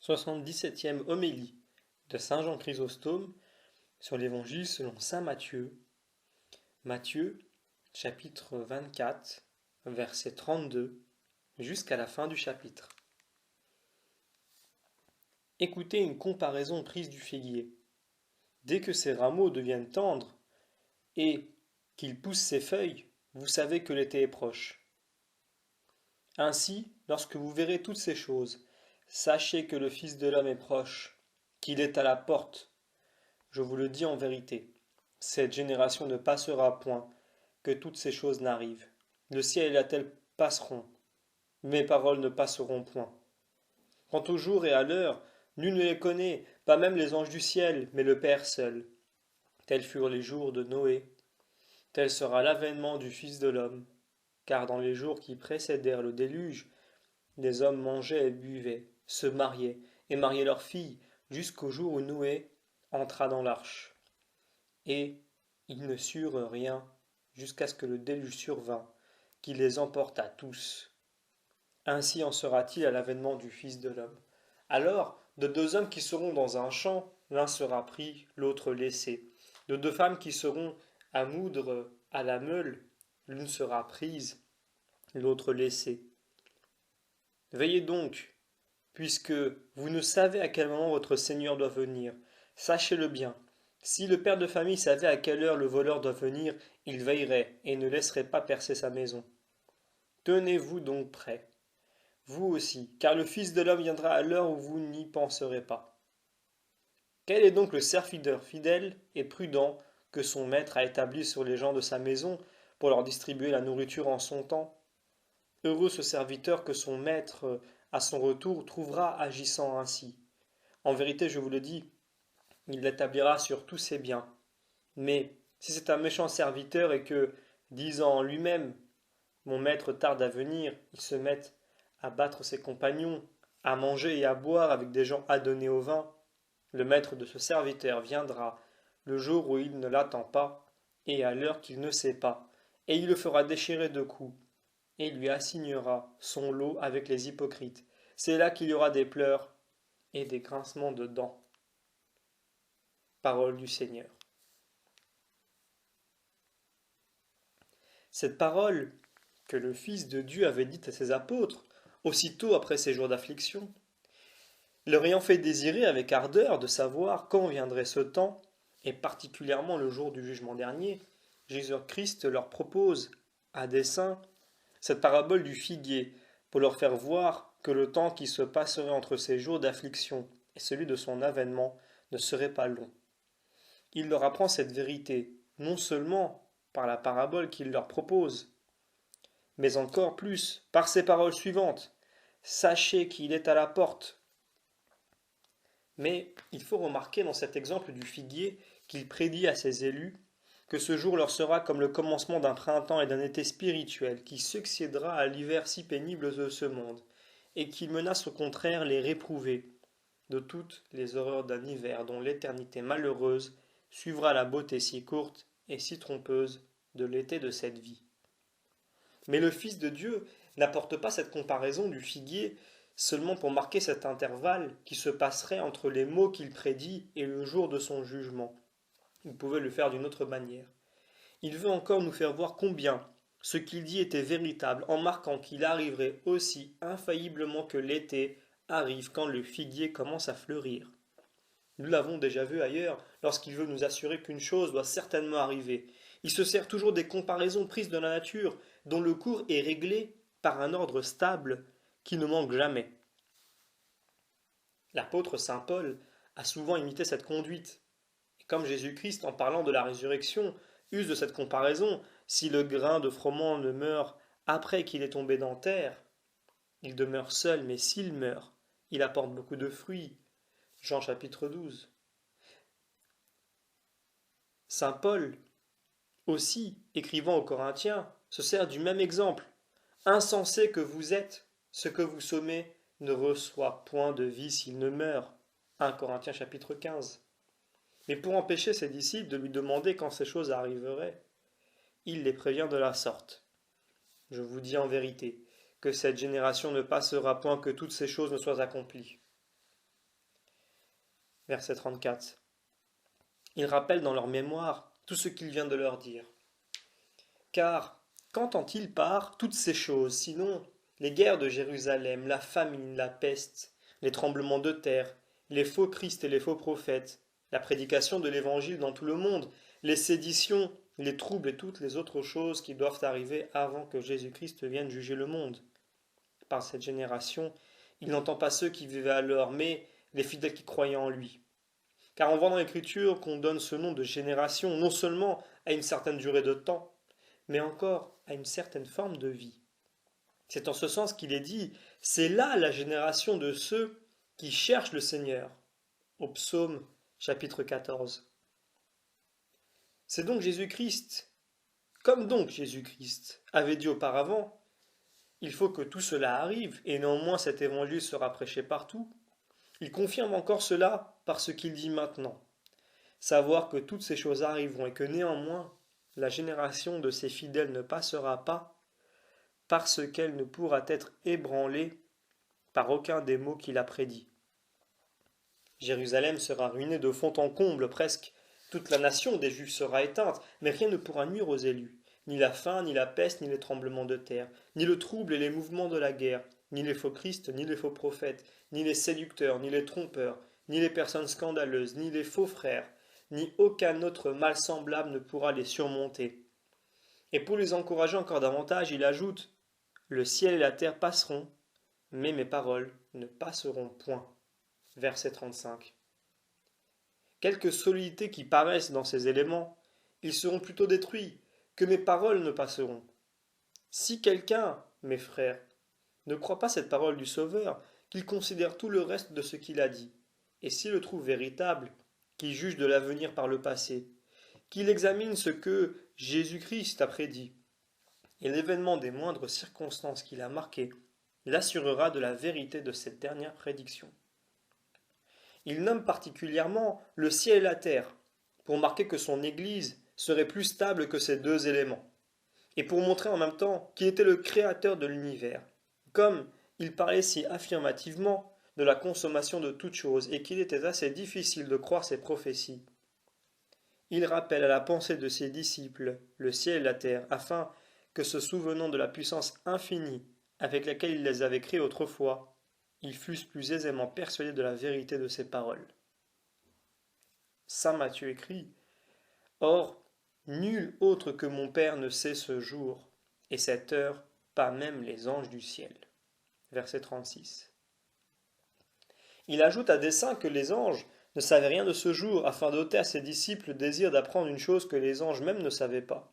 77e homélie de Saint Jean Chrysostome sur l'Évangile selon Saint Matthieu. Matthieu, chapitre 24, verset 32, jusqu'à la fin du chapitre. Écoutez une comparaison prise du figuier. Dès que ses rameaux deviennent tendres et qu'il pousse ses feuilles, vous savez que l'été est proche. Ainsi, lorsque vous verrez toutes ces choses, sachez que le Fils de l'homme est proche, qu'il est à la porte. Je vous le dis en vérité, cette génération ne passera point, que toutes ces choses n'arrivent. Le ciel et la terre passeront, mes paroles ne passeront point. Quant au jour et à l'heure, nul ne les connaît, pas même les anges du ciel, mais le Père seul. Tels furent les jours de Noé, tel sera l'avènement du Fils de l'homme. Car dans les jours qui précédèrent le déluge, les hommes mangeaient et buvaient, se mariaient et mariaient leurs filles, jusqu'au jour où Noé entra dans l'arche. Et ils ne surent rien jusqu'à ce que le déluge survint, qui les emporta tous. Ainsi en sera-t-il à l'avènement du Fils de l'homme. Alors, de deux hommes qui seront dans un champ, l'un sera pris, l'autre laissé. De deux femmes qui seront à moudre à la meule, l'une sera prise, l'autre laissée. Veillez donc, puisque vous ne savez à quel moment votre Seigneur doit venir. Sachez-le bien. Si le père de famille savait à quelle heure le voleur doit venir, il veillerait et ne laisserait pas percer sa maison. Tenez-vous donc prêts, vous aussi, car le Fils de l'homme viendra à l'heure où vous n'y penserez pas. Quel est donc le serviteur fidèle et prudent que son maître a établi sur les gens de sa maison pour leur distribuer la nourriture en son temps? Heureux ce serviteur que son maître, à son retour, trouvera agissant ainsi. En vérité, je vous le dis, il l'établira sur tous ses biens. Mais si c'est un méchant serviteur et que, disant en lui-même, mon maître tarde à venir, il se mette à battre ses compagnons, à manger et à boire avec des gens adonnés au vin, le maître de ce serviteur viendra le jour où il ne l'attend pas, et à l'heure qu'il ne sait pas, et il le fera déchirer de coups, et lui assignera son lot avec les hypocrites. C'est là qu'il y aura des pleurs et des grincements de dents. Parole du Seigneur. Cette parole que le Fils de Dieu avait dite à ses apôtres, aussitôt après ces jours d'affliction, leur ayant fait désirer avec ardeur de savoir quand viendrait ce temps, et particulièrement le jour du jugement dernier, Jésus-Christ leur propose, à dessein, cette parabole du figuier, pour leur faire voir que le temps qui se passerait entre ces jours d'affliction et celui de son avènement ne serait pas long. Il leur apprend cette vérité, non seulement par la parabole qu'il leur propose, mais encore plus par ces paroles suivantes. Sachez qu'il est à la porte. Mais il faut remarquer dans cet exemple du figuier qu'il prédit à ses élus que ce jour leur sera comme le commencement d'un printemps et d'un été spirituel qui succédera à l'hiver si pénible de ce monde, et qu'il menace au contraire les réprouvés de toutes les horreurs d'un hiver dont l'éternité malheureuse suivra la beauté si courte et si trompeuse de l'été de cette vie. Mais le Fils de Dieu n'apporte pas cette comparaison du figuier seulement pour marquer cet intervalle qui se passerait entre les mots qu'il prédit et le jour de son jugement. Il pouvait le faire d'une autre manière. Il veut encore nous faire voir combien ce qu'il dit était véritable en marquant qu'il arriverait aussi infailliblement que l'été arrive quand le figuier commence à fleurir. Nous l'avons déjà vu ailleurs lorsqu'il veut nous assurer qu'une chose doit certainement arriver. Il se sert toujours des comparaisons prises de la nature, dont le cours est réglé par un ordre stable qui ne manque jamais. L'apôtre saint Paul a souvent imité cette conduite. Et comme Jésus-Christ, en parlant de la résurrection, use de cette comparaison, si le grain de froment ne meurt après qu'il est tombé dans terre, il demeure seul, mais s'il meurt, il apporte beaucoup de fruits. Jean chapitre 12. Saint Paul, aussi, écrivant aux Corinthiens, se sert du même exemple. Insensé que vous êtes, ce que vous sommez ne reçoit point de vie s'il ne meurt. 1 Corinthiens chapitre 15. Mais pour empêcher ses disciples de lui demander quand ces choses arriveraient, il les prévient de la sorte. Je vous dis en vérité que cette génération ne passera point que toutes ces choses ne soient accomplies. verset 34. Ils rappellent dans leur mémoire tout ce qu'il vient de leur dire. Car qu'entend-il par toutes ces choses, sinon les guerres de Jérusalem, la famine, la peste, les tremblements de terre, les faux Christ et les faux prophètes, la prédication de l'Évangile dans tout le monde, les séditions, les troubles et toutes les autres choses qui doivent arriver avant que Jésus-Christ vienne juger le monde. Par cette génération, il n'entend pas ceux qui vivaient alors, mais les fidèles qui croyaient en lui. Car on voit dans l'Écriture qu'on donne ce nom de génération non seulement à une certaine durée de temps, mais encore à une certaine forme de vie. C'est en ce sens qu'il est dit, c'est là la génération de ceux qui cherchent le Seigneur, au psaume chapitre 14. C'est donc Jésus-Christ, comme donc Jésus-Christ avait dit auparavant, il faut que tout cela arrive, et néanmoins cet évangile sera prêché partout. Il confirme encore cela par ce qu'il dit maintenant, savoir que toutes ces choses arriveront et que néanmoins la génération de ses fidèles ne passera pas, parce qu'elle ne pourra être ébranlée par aucun des mots qu'il a prédits. Jérusalem sera ruinée de fond en comble presque, toute la nation des Juifs sera éteinte, mais rien ne pourra nuire aux élus, ni la faim, ni la peste, ni les tremblements de terre, ni le trouble et les mouvements de la guerre, ni les faux Christ, ni les faux prophètes, ni les séducteurs, ni les trompeurs, ni les personnes scandaleuses, ni les faux frères, ni aucun autre mal semblable ne pourra les surmonter. Et pour les encourager encore davantage, il ajoute, le ciel et la terre passeront, mais mes paroles ne passeront point. Verset 35. Quelque solidité qui paraisse dans ces éléments, ils seront plutôt détruits, que mes paroles ne passeront. Si quelqu'un, mes frères, ne croit pas cette parole du Sauveur, qu'il considère tout le reste de ce qu'il a dit, et s'il le trouve véritable, qu'il juge de l'avenir par le passé, qu'il examine ce que Jésus-Christ a prédit, et l'événement des moindres circonstances qu'il a marquées l'assurera de la vérité de cette dernière prédiction. Il nomme particulièrement le ciel et la terre, pour marquer que son Église serait plus stable que ces deux éléments, et pour montrer en même temps qu'il était le créateur de l'univers, comme il parlait si affirmativement de la consommation de toutes choses et qu'il était assez difficile de croire ses prophéties. Il rappelle à la pensée de ses disciples le ciel et la terre, afin que se souvenant de la puissance infinie avec laquelle il les avait créés autrefois, ils fussent plus aisément persuadés de la vérité de ces paroles. Saint Matthieu écrit, Or, nul autre que mon Père ne sait ce jour, et cette heure, pas même les anges du ciel. Verset 36. Il ajoute à dessein que les anges ne savaient rien de ce jour, afin d'ôter à ses disciples le désir d'apprendre une chose que les anges même ne savaient pas.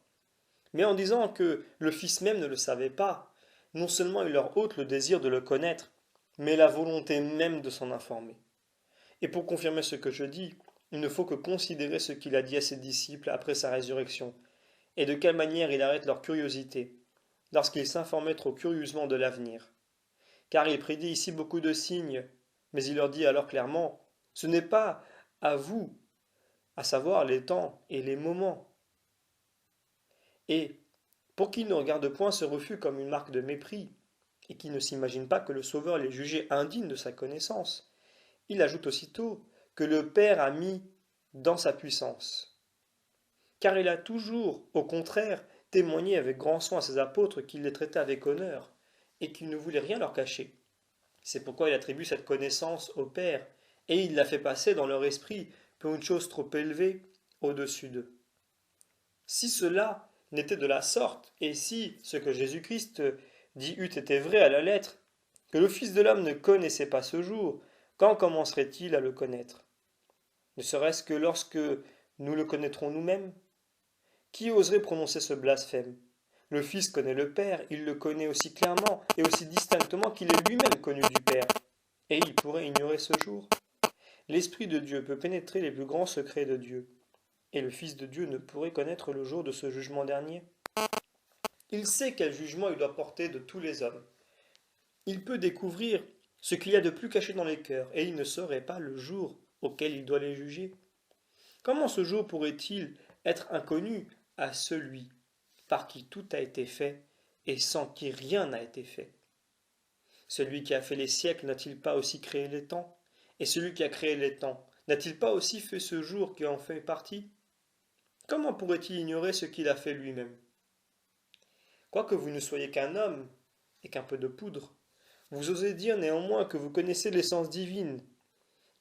Mais en disant que le Fils même ne le savait pas, non seulement il leur ôte le désir de le connaître, mais la volonté même de s'en informer. Et pour confirmer ce que je dis, il ne faut que considérer ce qu'il a dit à ses disciples après sa résurrection, et de quelle manière il arrête leur curiosité, lorsqu'ils s'informaient trop curieusement de l'avenir. Car il prédit ici beaucoup de signes, mais il leur dit alors clairement, ce n'est pas à vous, à savoir les temps et les moments. Et, pour qu'ils ne regardent point ce refus comme une marque de mépris, et qu'ils ne s'imaginent pas que le Sauveur les jugeait indignes de sa connaissance, il ajoute aussitôt que le Père a mis dans sa puissance. Car il a toujours, au contraire, témoigné avec grand soin à ses apôtres qu'il les traitait avec honneur, et qu'il ne voulait rien leur cacher. C'est pourquoi il attribue cette connaissance au Père, et il la fait passer dans leur esprit pour une chose trop élevée au-dessus d'eux. Si cela n'était de la sorte, et si ce que Jésus-Christ dit eût été vrai à la lettre, que le Fils de l'homme ne connaissait pas ce jour, quand commencerait-il à le connaître? Ne serait-ce que lorsque nous le connaîtrons nous-mêmes? Qui oserait prononcer ce blasphème? Le Fils connaît le Père, il le connaît aussi clairement et aussi distinctement qu'il est lui-même connu du Père. Et il pourrait ignorer ce jour? L'Esprit de Dieu peut pénétrer les plus grands secrets de Dieu. Et le Fils de Dieu ne pourrait connaître le jour de ce jugement dernier? Il sait quel jugement il doit porter de tous les hommes. Il peut découvrir ce qu'il y a de plus caché dans les cœurs, et il ne saurait pas le jour auquel il doit les juger. Comment ce jour pourrait-il être inconnu à celui par qui tout a été fait et sans qui rien n'a été fait? Celui qui a fait les siècles n'a-t-il pas aussi créé les temps? Et celui qui a créé les temps N'a-t-il pas aussi fait ce jour qui en fait partie? Comment pourrait-il ignorer ce qu'il a fait lui-même? Quoique vous ne soyez qu'un homme et qu'un peu de poudre, vous osez dire néanmoins que vous connaissez l'essence divine,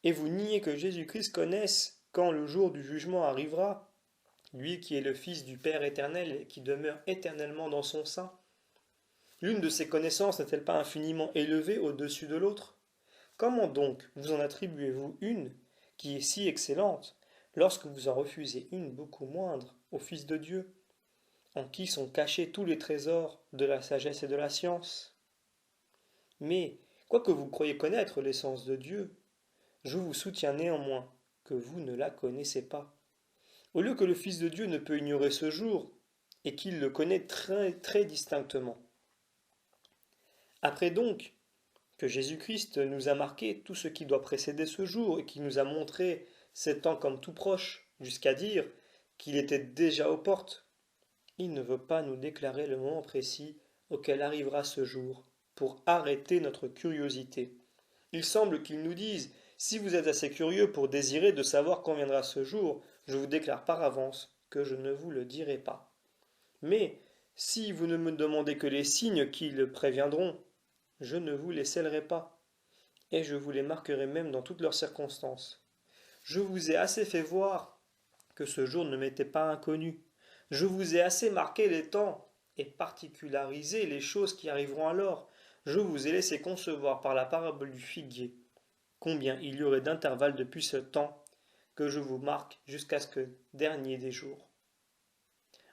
et vous niez que Jésus-Christ connaisse quand le jour du jugement arrivera, lui qui est le Fils du Père éternel et qui demeure éternellement dans son sein. L'une de ces connaissances n'est-elle pas infiniment élevée au-dessus de l'autre? Comment donc vous en attribuez-vous une qui est si excellente, lorsque vous en refusez une beaucoup moindre au Fils de Dieu, en qui sont cachés tous les trésors de la sagesse et de la science? Mais, quoique vous croyiez connaître l'essence de Dieu, je vous soutiens néanmoins que vous ne la connaissez pas. Au lieu que le Fils de Dieu ne peut ignorer ce jour, et qu'il le connaît très, très distinctement. Après donc que Jésus-Christ nous a marqué tout ce qui doit précéder ce jour, et qui nous a montré ces temps comme tout proche, jusqu'à dire qu'il était déjà aux portes, il ne veut pas nous déclarer le moment précis auquel arrivera ce jour, pour arrêter notre curiosité. Il semble qu'il nous dise, si vous êtes assez curieux pour désirer de savoir quand viendra ce jour, je vous déclare par avance que je ne vous le dirai pas. Mais si vous ne me demandez que les signes qui le préviendront, je ne vous les scellerai pas, et je vous les marquerai même dans toutes leurs circonstances. Je vous ai assez fait voir que ce jour ne m'était pas inconnu. Je vous ai assez marqué les temps et particularisé les choses qui arriveront alors. Je vous ai laissé concevoir par la parabole du figuier combien il y aurait d'intervalles depuis ce temps que je vous marque jusqu'à ce que dernier des jours.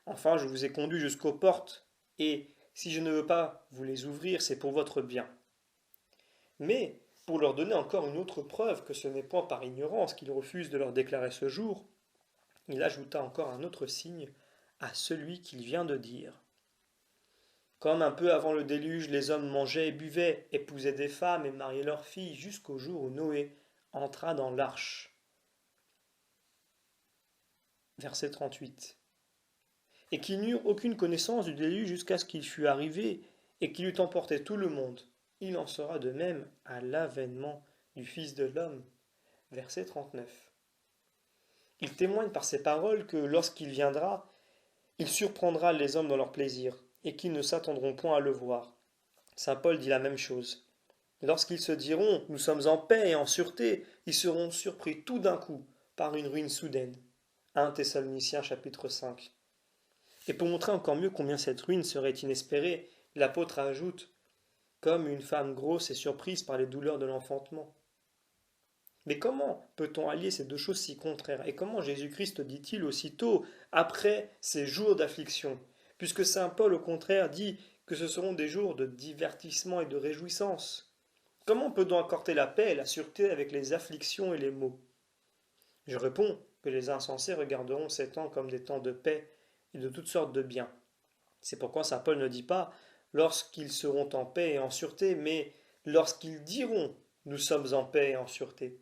Enfin, je vous ai conduit jusqu'aux portes, et si je ne veux pas vous les ouvrir, c'est pour votre bien. Mais, pour leur donner encore une autre preuve que ce n'est point par ignorance qu'il refuse de leur déclarer ce jour, il ajouta encore un autre signe à celui qu'il vient de dire. Comme un peu avant le déluge, les hommes mangeaient et buvaient, épousaient des femmes et mariaient leurs filles jusqu'au jour où Noé entra dans l'arche. Verset 38. Et qu'ils n'eurent aucune connaissance du déluge jusqu'à ce qu'il fût arrivé et qu'il eût emporté tout le monde. Il en sera de même à l'avènement du Fils de l'homme. Verset 39. Il témoigne par ces paroles que lorsqu'il viendra, il surprendra les hommes dans leur plaisir, et qu'ils ne s'attendront point à le voir. Saint Paul dit la même chose. Lorsqu'ils se diront nous sommes en paix et en sûreté, ils seront surpris tout d'un coup par une ruine soudaine. 1 Thessaloniciens chapitre 5. Et pour montrer encore mieux combien cette ruine serait inespérée, l'apôtre ajoute comme une femme grosse est surprise par les douleurs de l'enfantement. Mais comment peut-on allier ces deux choses si contraires? Et comment Jésus-Christ dit-il aussitôt après ces jours d'affliction? Puisque saint Paul, au contraire, dit que ce seront des jours de divertissement et de réjouissance. Comment peut-on accorder la paix et la sûreté avec les afflictions et les maux? Je réponds que les insensés regarderont ces temps comme des temps de paix et de toutes sortes de biens. C'est pourquoi saint Paul ne dit pas lorsqu'ils seront en paix et en sûreté, mais lorsqu'ils diront nous sommes en paix et en sûreté,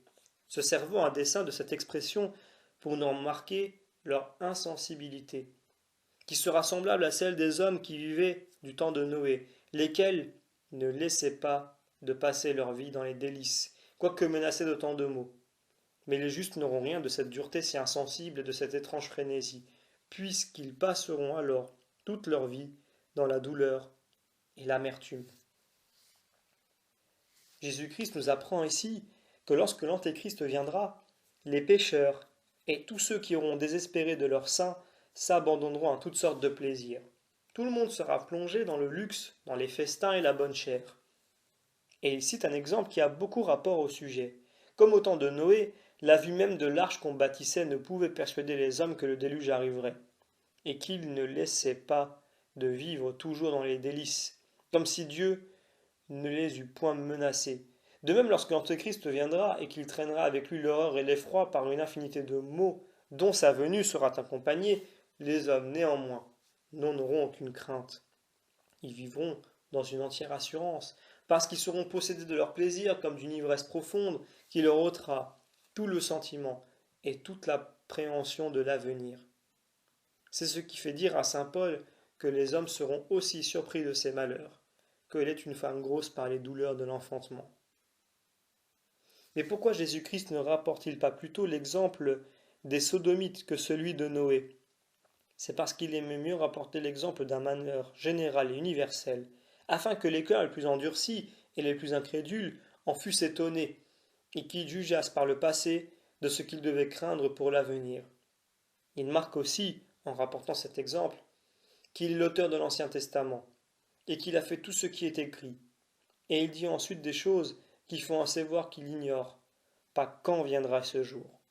se servant à dessein de cette expression pour nous marquer leur insensibilité, qui sera semblable à celle des hommes qui vivaient du temps de Noé, lesquels ne laissaient pas de passer leur vie dans les délices, quoique menacés de tant de maux. Mais les justes n'auront rien de cette dureté si insensible et de cette étrange frénésie, puisqu'ils passeront alors toute leur vie dans la douleur et l'amertume. Jésus-Christ nous apprend ici que lorsque l'Antéchrist viendra, les pécheurs et tous ceux qui auront désespéré de leur sein s'abandonneront à toutes sortes de plaisirs. Tout le monde sera plongé dans le luxe, dans les festins et la bonne chère. Et il cite un exemple qui a beaucoup rapport au sujet. Comme au temps de Noé, la vue même de l'arche qu'on bâtissait ne pouvait persuader les hommes que le déluge arriverait, et qu'ils ne laissaient pas de vivre toujours dans les délices, comme si Dieu ne les eût point menacés. De même, lorsque l'Antéchrist viendra et qu'il traînera avec lui l'horreur et l'effroi par une infinité de maux dont sa venue sera accompagnée, les hommes néanmoins n'en auront aucune crainte. Ils vivront dans une entière assurance, parce qu'ils seront possédés de leur plaisir comme d'une ivresse profonde qui leur ôtera tout le sentiment et toute l'appréhension de l'avenir. C'est ce qui fait dire à saint Paul que les hommes seront aussi surpris de ces malheurs, qu'elle est une femme grosse par les douleurs de l'enfantement. Mais pourquoi Jésus-Christ ne rapporte-t-il pas plutôt l'exemple des Sodomites que celui de Noé? C'est parce qu'il aimait mieux rapporter l'exemple d'un malheur général et universel, afin que les cœurs les plus endurcis et les plus incrédules en fussent étonnés, et qu'ils jugeassent par le passé de ce qu'ils devaient craindre pour l'avenir. Il marque aussi, en rapportant cet exemple, qu'il est l'auteur de l'Ancien Testament, et qu'il a fait tout ce qui est écrit. Et il dit ensuite des choses qui font assez voir qu'il ignore, pas quand viendra ce jour.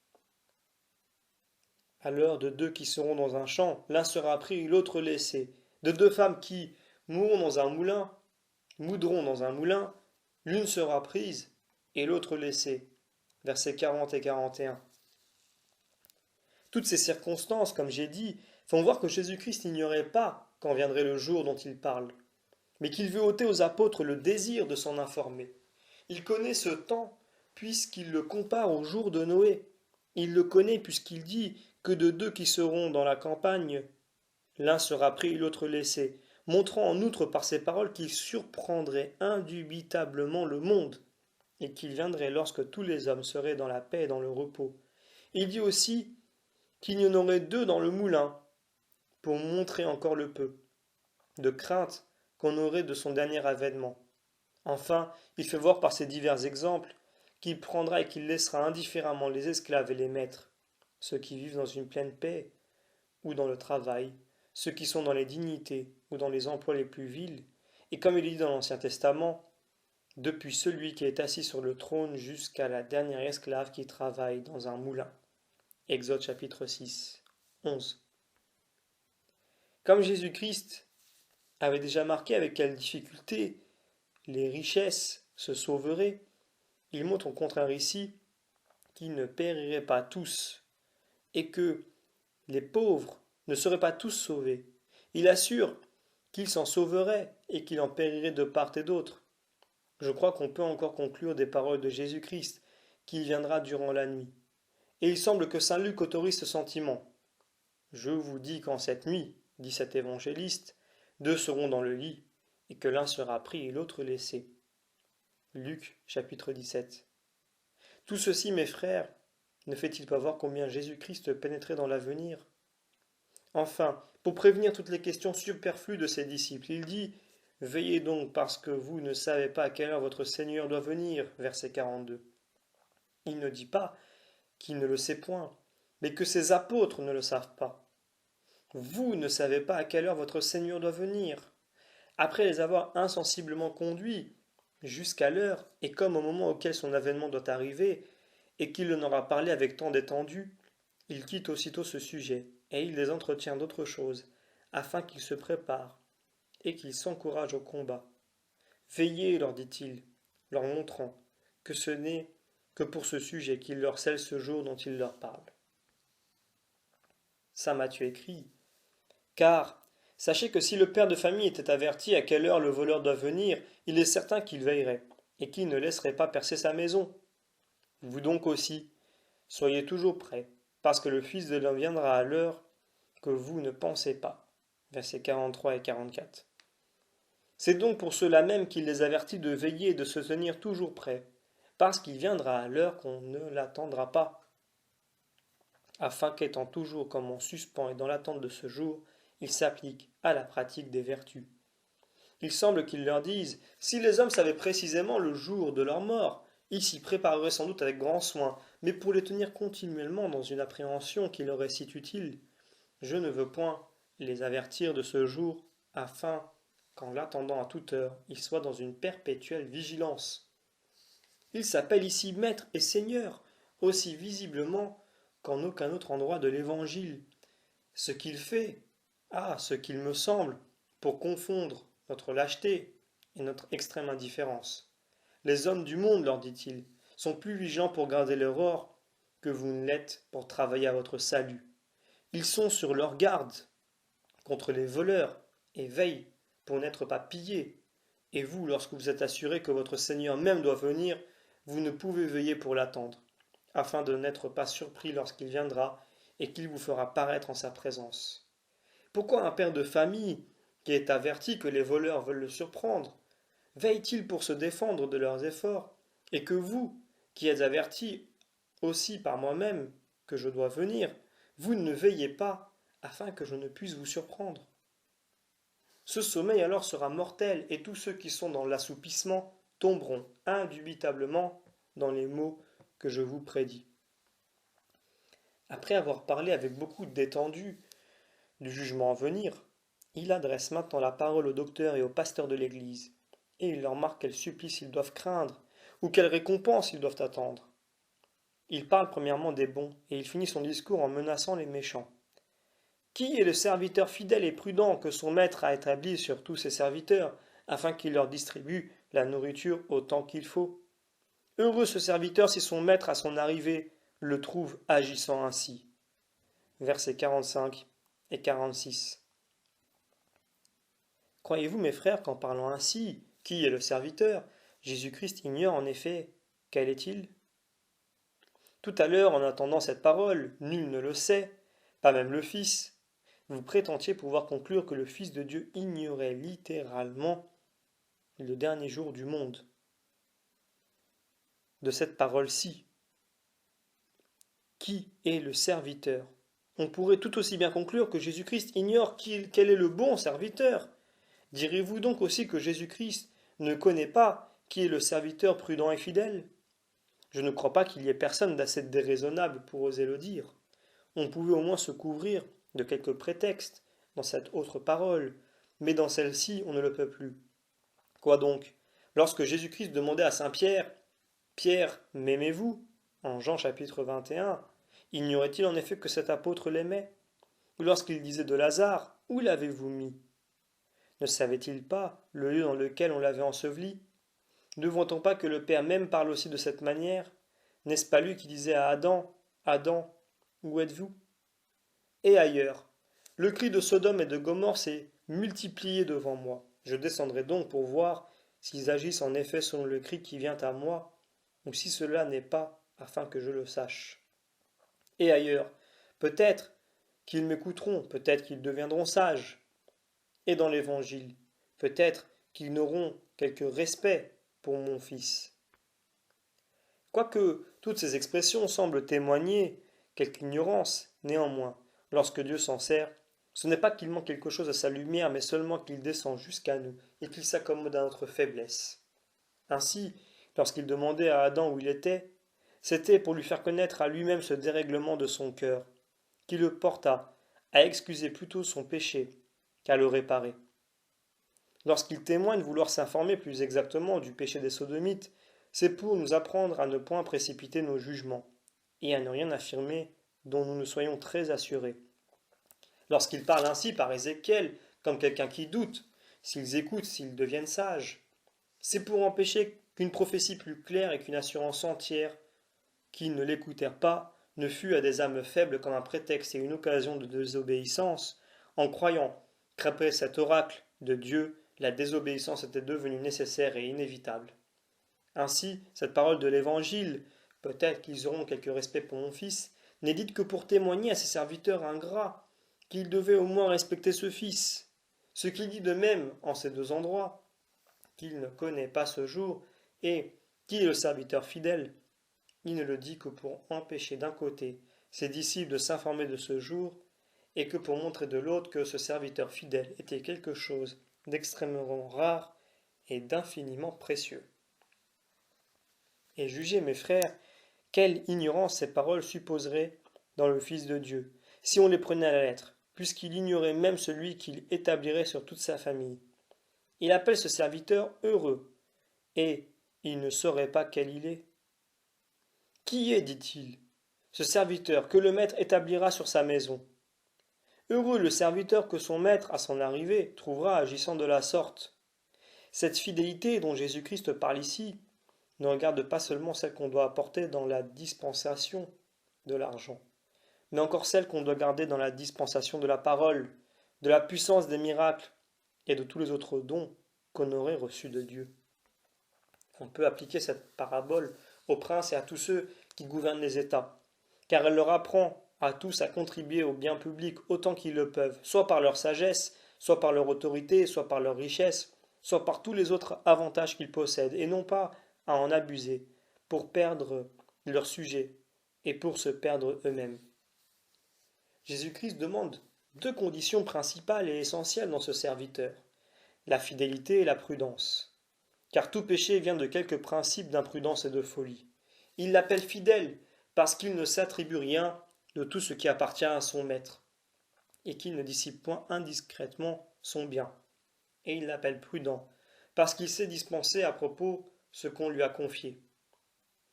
À l'heure de deux qui seront dans un champ, l'un sera pris, l'autre laissé. De deux femmes qui moudront dans un moulin, l'une sera prise et l'autre laissée. Versets 40 et 41. Toutes ces circonstances, comme j'ai dit, font voir que Jésus-Christ n'ignorait pas quand viendrait le jour dont il parle, mais qu'il veut ôter aux apôtres le désir de s'en informer. Il connaît ce temps, puisqu'il le compare au jour de Noé. Il le connaît puisqu'il dit que de deux qui seront dans la campagne, l'un sera pris et l'autre laissé, montrant en outre par ces paroles qu'il surprendrait indubitablement le monde, et qu'il viendrait lorsque tous les hommes seraient dans la paix et dans le repos. Il dit aussi qu'il y en aurait deux dans le moulin, pour montrer encore le peu de crainte qu'on aurait de son dernier avènement. Enfin, il fait voir par ces divers exemples qu'il prendra et qu'il laissera indifféremment les esclaves et les maîtres, ceux qui vivent dans une pleine paix ou dans le travail, ceux qui sont dans les dignités ou dans les emplois les plus vils, et comme il est dit dans l'Ancien Testament, depuis celui qui est assis sur le trône jusqu'à la dernière esclave qui travaille dans un moulin. Exode chapitre 6, 11. Comme Jésus-Christ avait déjà marqué avec quelle difficulté les richesses se sauveraient, il montre au contraire ici qu'ils ne périraient pas tous et que les pauvres ne seraient pas tous sauvés. Il assure qu'ils s'en sauveraient et qu'il en périrait de part et d'autre. Je crois qu'on peut encore conclure des paroles de Jésus-Christ qui viendra durant la nuit. Et il semble que saint Luc autorise ce sentiment. Je vous dis qu'en cette nuit, dit cet évangéliste, deux seront dans le lit, et que l'un sera pris et l'autre laissé. Luc chapitre 17. Tout ceci, mes frères, ne fait-il pas voir combien Jésus-Christ pénétrait dans l'avenir? Enfin, pour prévenir toutes les questions superflues de ses disciples, il dit « Veillez donc parce que vous ne savez pas à quelle heure votre Seigneur doit venir » verset 42. Il ne dit pas qu'il ne le sait point, mais que ses apôtres ne le savent pas. Vous ne savez pas à quelle heure votre Seigneur doit venir. Après les avoir insensiblement conduits jusqu'à l'heure, et comme au moment auquel son avènement doit arriver, et qu'il en aura parlé avec tant d'étendue, il quitte aussitôt ce sujet, et il les entretient d'autre chose, afin qu'ils se préparent, et qu'ils s'encouragent au combat. Veillez, leur dit-il, leur montrant que ce n'est que pour ce sujet qu'il leur scelle ce jour dont il leur parle. Saint Matthieu écrit, car sachez que si le père de famille était averti à quelle heure le voleur doit venir, il est certain qu'il veillerait, et qu'il ne laisserait pas percer sa maison. Vous donc aussi, soyez toujours prêts, parce que le Fils de l'homme viendra à l'heure que vous ne pensez pas. Versets 43 et 44. C'est donc pour cela même qu'il les avertit de veiller et de se tenir toujours prêts, parce qu'il viendra à l'heure qu'on ne l'attendra pas, afin qu'étant toujours comme en suspens et dans l'attente de ce jour, il s'applique à la pratique des vertus. Il semble qu'ils leur disent, si les hommes savaient précisément le jour de leur mort, ils s'y prépareraient sans doute avec grand soin, mais pour les tenir continuellement dans une appréhension qui leur est si utile, je ne veux point les avertir de ce jour, afin qu'en l'attendant à toute heure, ils soient dans une perpétuelle vigilance. Il s'appelle ici Maître et Seigneur, aussi visiblement qu'en aucun autre endroit de l'Évangile. Ce qu'il fait, ce qu'il me semble, pour confondre notre lâcheté et notre extrême indifférence. Les hommes du monde, leur dit-il, sont plus vigilants pour garder leur or que vous ne l'êtes pour travailler à votre salut. Ils sont sur leur garde contre les voleurs et veillent pour n'être pas pillés. Et vous, lorsque vous êtes assuré que votre Seigneur même doit venir, vous ne pouvez veiller pour l'attendre, afin de n'être pas surpris lorsqu'il viendra et qu'il vous fera paraître en sa présence. Pourquoi un père de famille, qui est averti que les voleurs veulent le surprendre, veille-t-il pour se défendre de leurs efforts, et que vous, qui êtes avertis aussi par moi-même que je dois venir, vous ne veillez pas, afin que je ne puisse vous surprendre. Ce sommeil alors sera mortel, et tous ceux qui sont dans l'assoupissement tomberont indubitablement dans les maux que je vous prédis. Après avoir parlé avec beaucoup d'étendue du jugement à venir, il adresse maintenant la parole aux docteurs et aux pasteurs de l'Église, et il leur marque quel supplice ils doivent craindre, ou quelle récompense ils doivent attendre. Il parle premièrement des bons, et il finit son discours en menaçant les méchants. Qui est le serviteur fidèle et prudent que son maître a établi sur tous ses serviteurs, afin qu'il leur distribue la nourriture autant qu'il faut? Heureux ce serviteur si son maître à son arrivée le trouve agissant ainsi. Versets 45 et 46. Croyez-vous, mes frères, qu'en parlant ainsi, qui est le serviteur, Jésus-Christ ignore en effet quel est-il? Tout à l'heure, en attendant cette parole, nul ne le sait, pas même le Fils. Vous prétentiez pouvoir conclure que le Fils de Dieu ignorait littéralement le dernier jour du monde. De cette parole-ci, qui est le serviteur? On pourrait tout aussi bien conclure que Jésus-Christ ignore quel est le bon serviteur. Direz-vous donc aussi que Jésus-Christ ne connaît pas qui est le serviteur prudent et fidèle? Je ne crois pas qu'il y ait personne d'assez déraisonnable pour oser le dire. On pouvait au moins se couvrir de quelques prétextes dans cette autre parole, mais dans celle-ci on ne le peut plus. Quoi donc? Lorsque Jésus-Christ demandait à saint Pierre, Pierre, m'aimez-vous? En Jean chapitre 21, ignorait-il en effet que cet apôtre l'aimait? Ou lorsqu'il disait de Lazare, où l'avez-vous mis? Ne savait-il pas le lieu dans lequel on l'avait enseveli? Ne voit-on pas que le Père même parle aussi de cette manière? N'est-ce pas lui qui disait à Adam, Adam, où êtes-vous? Et ailleurs, le cri de Sodome et de Gomorrhe s'est multiplié devant moi. Je descendrai donc pour voir s'ils agissent en effet selon le cri qui vient à moi, ou si cela n'est pas, afin que je le sache. Et ailleurs, peut-être qu'ils m'écouteront, peut-être qu'ils deviendront sages. Et dans l'Évangile, peut-être qu'ils n'auront quelque respect pour mon Fils. Quoique toutes ces expressions semblent témoigner quelque ignorance, néanmoins, lorsque Dieu s'en sert, ce n'est pas qu'il manque quelque chose à sa lumière, mais seulement qu'il descend jusqu'à nous et qu'il s'accommode à notre faiblesse. Ainsi, lorsqu'il demandait à Adam où il était, c'était pour lui faire connaître à lui-même ce dérèglement de son cœur, qui le porta à excuser plutôt son péché qu'à le réparer. Lorsqu'il témoigne vouloir s'informer plus exactement du péché des Sodomites, c'est pour nous apprendre à ne point précipiter nos jugements, et à ne rien affirmer dont nous ne soyons très assurés. Lorsqu'il parle ainsi par Ézéchiel, comme quelqu'un qui doute, s'ils écoutent, s'ils deviennent sages, c'est pour empêcher qu'une prophétie plus claire et qu'une assurance entière, qui ne l'écoutèrent pas, ne fût à des âmes faibles comme un prétexte et une occasion de désobéissance, en croyant qu'après cet oracle de Dieu, la désobéissance était devenue nécessaire et inévitable. Ainsi, cette parole de l'Évangile, peut-être qu'ils auront quelque respect pour mon Fils, n'est dite que pour témoigner à ses serviteurs ingrats qu'ils devaient au moins respecter ce Fils, ce qu'il dit de même en ces deux endroits, qu'il ne connaît pas ce jour, et qui est le serviteur fidèle. Il ne le dit que pour empêcher d'un côté ses disciples de s'informer de ce jour, et que pour montrer de l'autre que ce serviteur fidèle était quelque chose d'extrêmement rare et d'infiniment précieux. Et jugez, mes frères, quelle ignorance ces paroles supposeraient dans le Fils de Dieu, si on les prenait à la lettre, puisqu'il ignorait même celui qu'il établirait sur toute sa famille. Il appelle ce serviteur heureux, et il ne saurait pas quel il est. Qui est, dit-il, ce serviteur que le maître établira sur sa maison? Heureux le serviteur que son maître, à son arrivée, trouvera agissant de la sorte. Cette fidélité dont Jésus-Christ parle ici ne regarde pas seulement celle qu'on doit apporter dans la dispensation de l'argent, mais encore celle qu'on doit garder dans la dispensation de la parole, de la puissance des miracles et de tous les autres dons qu'on aurait reçus de Dieu. On peut appliquer cette parabole aux princes et à tous ceux qui gouvernent les États, car elle leur apprend à tous à contribuer au bien public autant qu'ils le peuvent, soit par leur sagesse, soit par leur autorité, soit par leur richesse, soit par tous les autres avantages qu'ils possèdent, et non pas à en abuser, pour perdre leur sujet et pour se perdre eux-mêmes. Jésus-Christ demande deux conditions principales et essentielles dans ce serviteur, la fidélité et la prudence. Car tout péché vient de quelques principes d'imprudence et de folie. Il l'appelle fidèle parce qu'il ne s'attribue rien de tout ce qui appartient à son maître, et qu'il ne dissipe point indiscrètement son bien. Et il l'appelle prudent parce qu'il sait dispenser à propos ce qu'on lui a confié.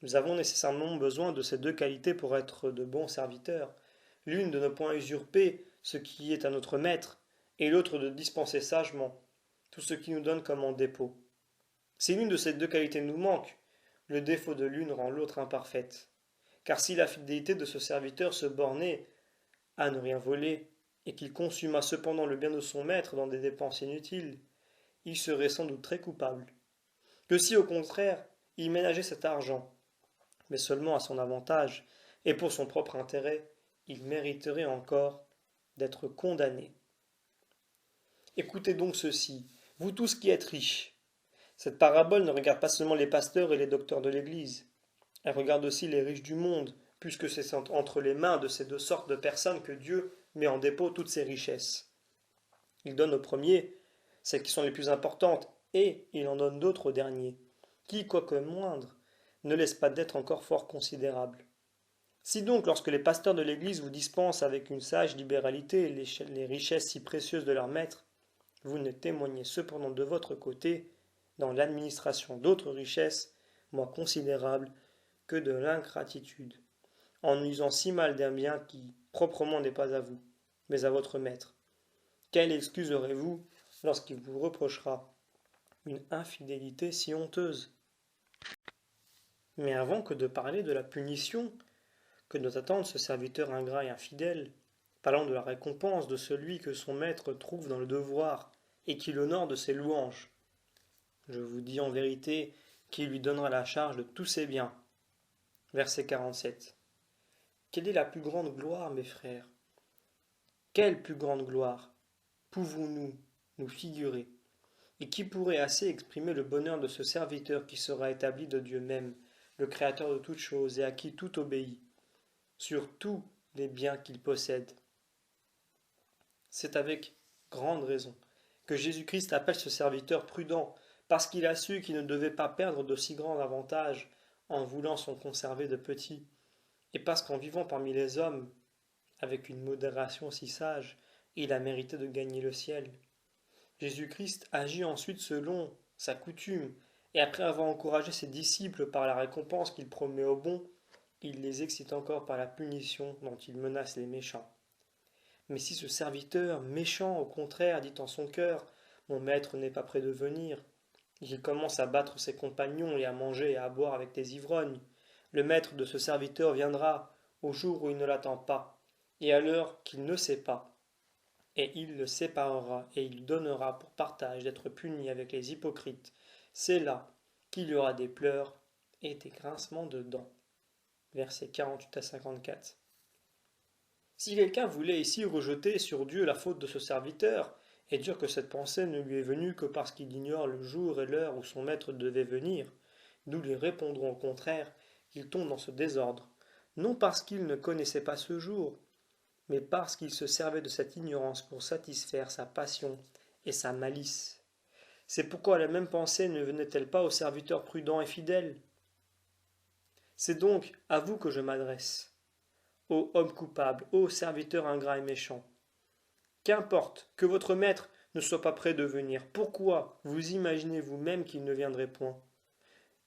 Nous avons nécessairement besoin de ces deux qualités pour être de bons serviteurs, l'une de ne point usurper ce qui est à notre maître, et l'autre de dispenser sagement tout ce qui nous donne comme en dépôt. Si l'une de ces deux qualités nous manque, le défaut de l'une rend l'autre imparfaite. Car si la fidélité de ce serviteur se bornait à ne rien voler, et qu'il consuma cependant le bien de son maître dans des dépenses inutiles, il serait sans doute très coupable. Que si au contraire il ménageait cet argent, mais seulement à son avantage, et pour son propre intérêt, il mériterait encore d'être condamné. Écoutez donc ceci, vous tous qui êtes riches. Cette parabole ne regarde pas seulement les pasteurs et les docteurs de l'Église, elle regarde aussi les riches du monde, puisque c'est entre les mains de ces deux sortes de personnes que Dieu met en dépôt toutes ses richesses. Il donne aux premiers celles qui sont les plus importantes, et il en donne d'autres aux derniers, qui, quoique moindres, ne laissent pas d'être encore fort considérables. Si donc, lorsque les pasteurs de l'Église vous dispensent avec une sage libéralité les richesses si précieuses de leur maître, vous ne témoignez cependant de votre côté, dans l'administration d'autres richesses, moins considérables, que de l'ingratitude, en usant si mal d'un bien qui, proprement, n'est pas à vous, mais à votre maître. Quelle excuse aurez-vous lorsqu'il vous reprochera une infidélité si honteuse? Mais avant que de parler de la punition que doit attendre ce serviteur ingrat et infidèle, parlons de la récompense de celui que son maître trouve dans le devoir et qui l'honore de ses louanges. Je vous dis en vérité qu'il lui donnera la charge de tous ses biens. Verset 47. Quelle est la plus grande gloire, mes frères? Quelle plus grande gloire pouvons-nous nous figurer? Et qui pourrait assez exprimer le bonheur de ce serviteur qui sera établi de Dieu même, le Créateur de toutes choses et à qui tout obéit, sur tous les biens qu'il possède? C'est avec grande raison que Jésus-Christ appelle ce serviteur prudent, parce qu'il a su qu'il ne devait pas perdre de si grands avantages en voulant s'en conserver de petits, et parce qu'en vivant parmi les hommes, avec une modération si sage, il a mérité de gagner le ciel. Jésus-Christ agit ensuite selon sa coutume, et après avoir encouragé ses disciples par la récompense qu'il promet aux bons, il les excite encore par la punition dont il menace les méchants. Mais si ce serviteur méchant, au contraire, dit en son cœur, mon maître n'est pas près de venir, et qu'il commence à battre ses compagnons et à manger et à boire avec des ivrognes, le maître de ce serviteur viendra au jour où il ne l'attend pas, et à l'heure qu'il ne sait pas, et il le séparera, et il donnera pour partage d'être puni avec les hypocrites. C'est là qu'il y aura des pleurs et des grincements de dents. Versets 48 à 54. Si quelqu'un voulait ici rejeter sur Dieu la faute de ce serviteur, et dire que cette pensée ne lui est venue que parce qu'il ignore le jour et l'heure où son maître devait venir, nous lui répondrons au contraire qu'il tombe dans ce désordre, non parce qu'il ne connaissait pas ce jour, mais parce qu'il se servait de cette ignorance pour satisfaire sa passion et sa malice. C'est pourquoi la même pensée ne venait-elle pas au serviteur prudent et fidèle? C'est donc à vous que je m'adresse, ô homme coupable, ô serviteur ingrat et méchant. Qu'importe que votre maître ne soit pas près de venir, pourquoi vous imaginez vous-même qu'il ne viendrait point?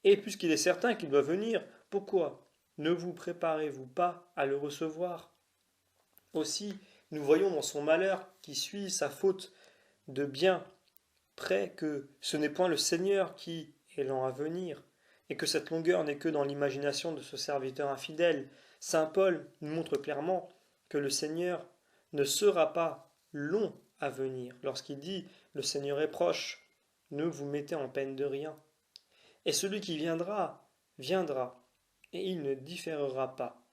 Et puisqu'il est certain qu'il doit venir, pourquoi ne vous préparez-vous pas à le recevoir? Aussi, nous voyons dans son malheur qui suit sa faute de bien près que ce n'est point le Seigneur qui est lent à venir, et que cette longueur n'est que dans l'imagination de ce serviteur infidèle. Saint Paul nous montre clairement que le Seigneur ne sera pas long à venir. Lorsqu'il dit « le Seigneur est proche », ne vous mettez en peine de rien. Et celui qui viendra, viendra, et il ne différera pas.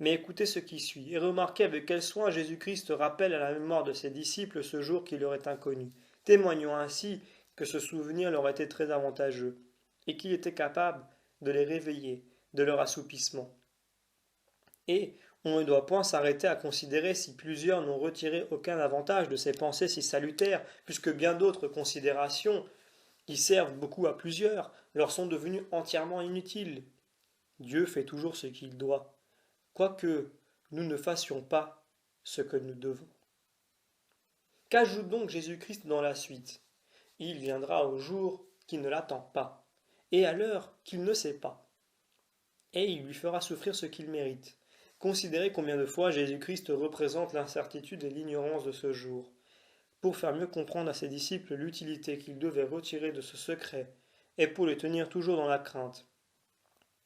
Mais écoutez ce qui suit, et remarquez avec quel soin Jésus-Christ rappelle à la mémoire de ses disciples ce jour qui leur est inconnu, témoignant ainsi que ce souvenir leur était très avantageux, et qu'il était capable de les réveiller de leur assoupissement. Et on ne doit point s'arrêter à considérer si plusieurs n'ont retiré aucun avantage de ces pensées si salutaires, puisque bien d'autres considérations, qui servent beaucoup à plusieurs, leur sont devenues entièrement inutiles. Dieu fait toujours ce qu'il doit, quoique nous ne fassions pas ce que nous devons. Qu'ajoute donc Jésus-Christ dans la suite? Il viendra au jour qui ne l'attend pas, et à l'heure qu'il ne sait pas, et il lui fera souffrir ce qu'il mérite. Considérez combien de fois Jésus-Christ représente l'incertitude et l'ignorance de ce jour, pour faire mieux comprendre à ses disciples l'utilité qu'ils devaient retirer de ce secret, et pour les tenir toujours dans la crainte.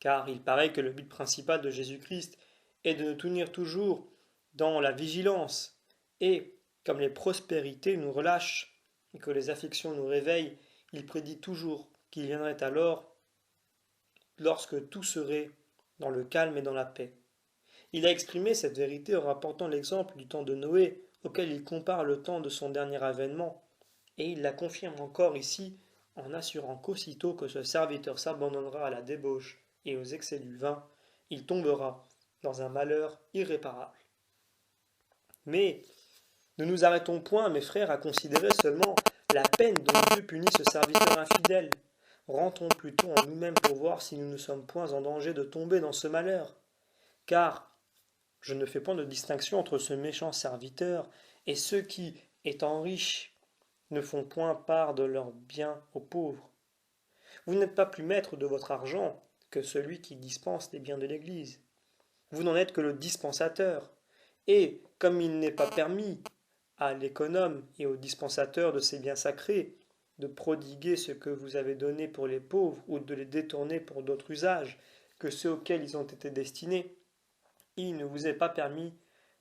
Car il paraît que le but principal de Jésus-Christ est de nous tenir toujours dans la vigilance, et, comme les prospérités nous relâchent et que les afflictions nous réveillent, il prédit toujours qu'il viendrait alors lorsque tout serait dans le calme et dans la paix. Il a exprimé cette vérité en rapportant l'exemple du temps de Noé, auquel il compare le temps de son dernier avènement, et il la confirme encore ici en assurant qu'aussitôt que ce serviteur s'abandonnera à la débauche et aux excès du vin, il tombera dans un malheur irréparable. Mais ne nous arrêtons point, mes frères, à considérer seulement la peine dont Dieu punit ce serviteur infidèle. Rentrons plutôt en nous-mêmes pour voir si nous ne sommes point en danger de tomber dans ce malheur. Car je ne fais point de distinction entre ce méchant serviteur et ceux qui, étant riches, ne font point part de leurs biens aux pauvres. Vous n'êtes pas plus maître de votre argent que celui qui dispense les biens de l'Église. Vous n'en êtes que le dispensateur. Et, comme il n'est pas permis à l'économe et au dispensateur de ces biens sacrés de prodiguer ce que vous avez donné pour les pauvres ou de les détourner pour d'autres usages que ceux auxquels ils ont été destinés, il ne vous est pas permis